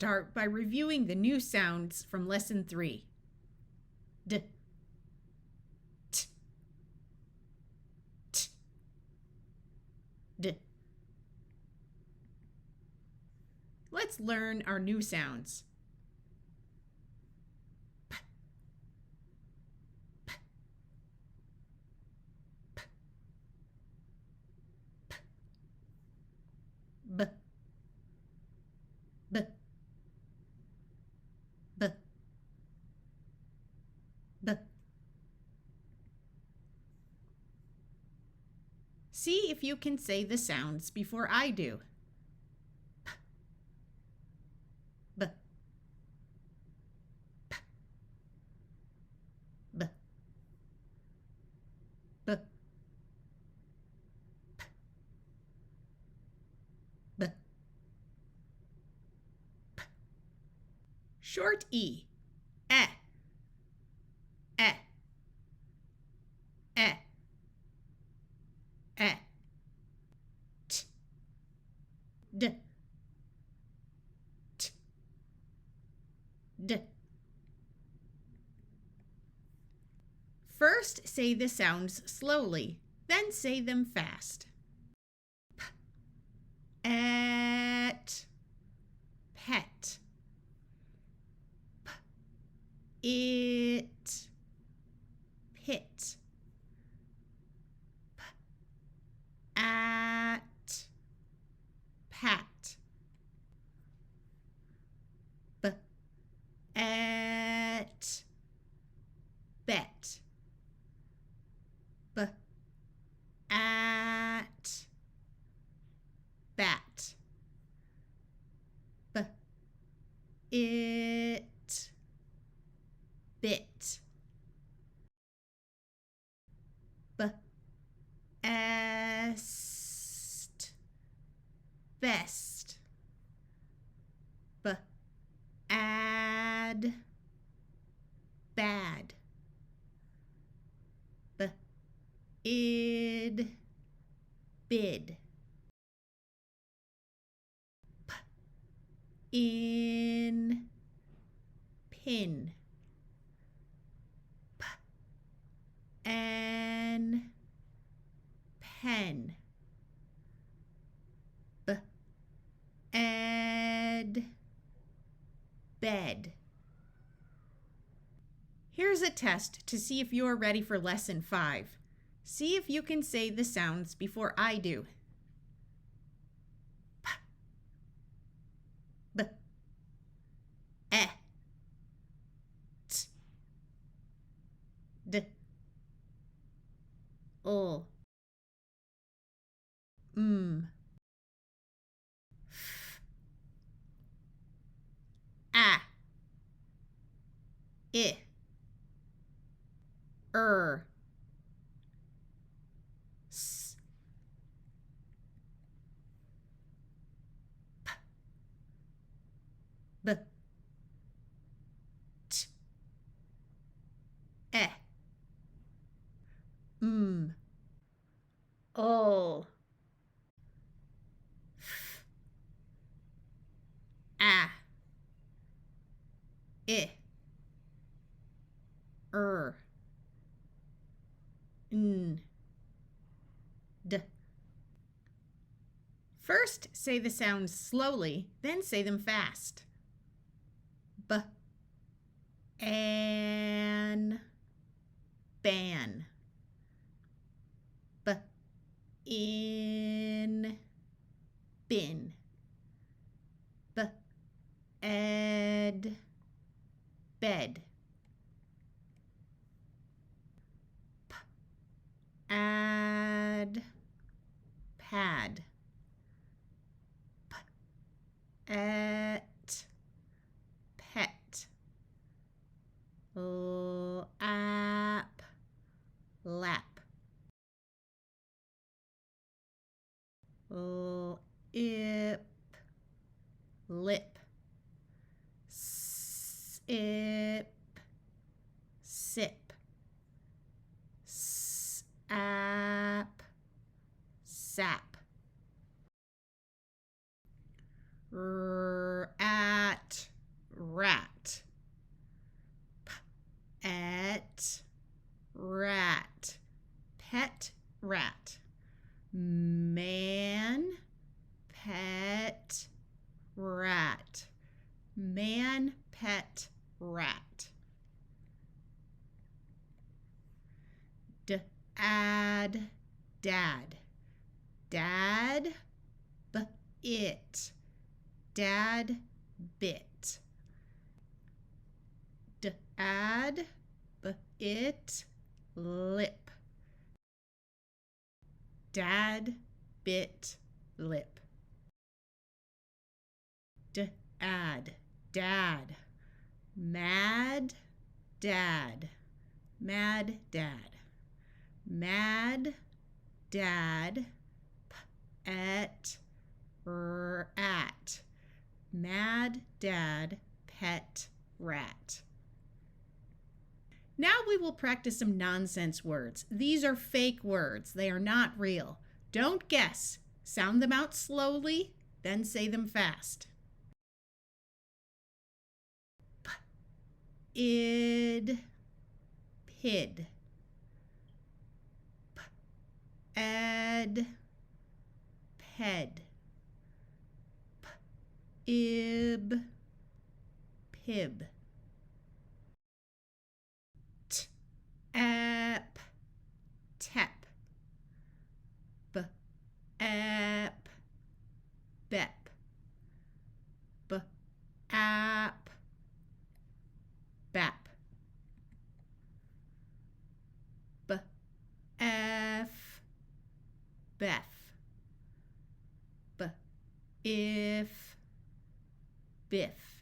start by reviewing the new sounds from Lesson 3. D, t, t, d. Let's learn our new sounds. P, p, p, p, b, b, b, b. See if you can say the sounds before I do. P, b, p, b, b, p, b, p. Short E. Eh, eh, eh, eh. T, d, t, d. First, say the sounds slowly, then say them fast. P, et, pet. P, it, pit. P, at, pat. B, et, bet. B, at, bat. B, it, bit. B, est, best. B, add, bad. B, id, bid. P, in, pin. P, an, pen. B, ed, bed. Here's a test to see if you are ready for Lesson 5. See if you can say the sounds before I do. P, b, e, t, d, o, f, a, I, s, p, b, t, e, o, f, a, I, n, d. First, say the sounds slowly, then say them fast. B, an, ban. B, in, bin. B, ed, bed. P, add, pad. P, et, pet. L, ap, lap. L, ip, lip. Sip, sip. Sap, sap. At, rat. Man, pet, rat. Dad, dad. Dad, it. Dad, bit. Dad, it, lip. Dad, bit, lip. Dad, dad. Mad, dad. Mad, dad. Mad, dad, pet, rat. Mad, dad, pet, rat. Now we will practice some nonsense words. These are fake words. They are not real. Don't guess. Sound them out slowly, then say them fast. Id, pid. Ed, ped. Ib, pib. Ep, tep. Ep, bep. Ap, bap. F, bef. If, biff.